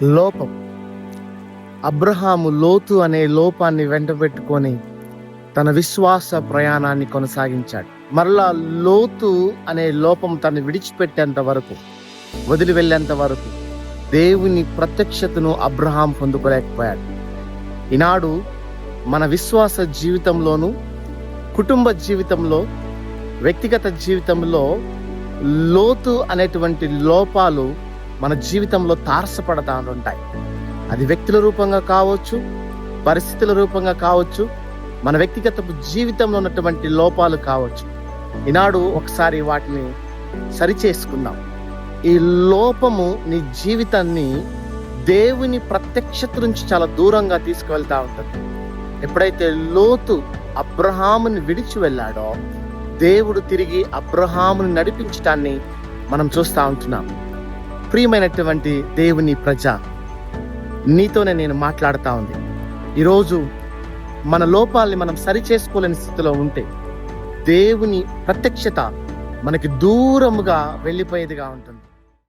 లోపం. అబ్రహాము లోతు అనే లోపాన్ని వెంటబెట్టుకొని తన విశ్వాస ప్రయాణాన్ని కొనసాగించాడు. మరలా లోతు అనే లోపం తను విడిచిపెట్టేంత వరకు, వదిలి వెళ్ళేంత వరకు దేవుని ప్రత్యక్షతను అబ్రహాం పొందుకోలేకపోయాడు. ఈనాడు మన విశ్వాస జీవితంలోను, కుటుంబ జీవితంలో, వ్యక్తిగత జీవితంలో లోతు అనేటువంటి లోపాలు మన జీవితంలో తారసపడతా ఉంటాయి. అది వ్యక్తుల రూపంగా కావచ్చు, పరిస్థితుల రూపంగా కావచ్చు, మన వ్యక్తిగత జీవితంలో ఉన్నటువంటి లోపాలు కావచ్చు. ఈనాడు ఒకసారి వాటిని సరిచేసుకుందాం. ఈ లోపము నీ జీవితాన్ని దేవుని ప్రత్యక్షత నుంచి చాలా దూరంగా తీసుకువెళ్తా ఉంటుంది. ఎప్పుడైతే లోతు అబ్రహాముని విడిచి వెళ్ళాడో, దేవుడు తిరిగి అబ్రహాముని నడిపించటాన్ని మనం చూస్తూ ఉంటున్నాం. ప్రియమైనటువంటి దేవుని ప్రజ, నీతోనే నేను మాట్లాడుతూ ఉంది. ఈరోజు మన లోపాలని మనం సరి చేసుకోలేని స్థితిలో ఉంటే దేవుని ప్రత్యక్షత మనకి దూరముగా వెళ్ళిపోయేదిగా ఉంటుంది.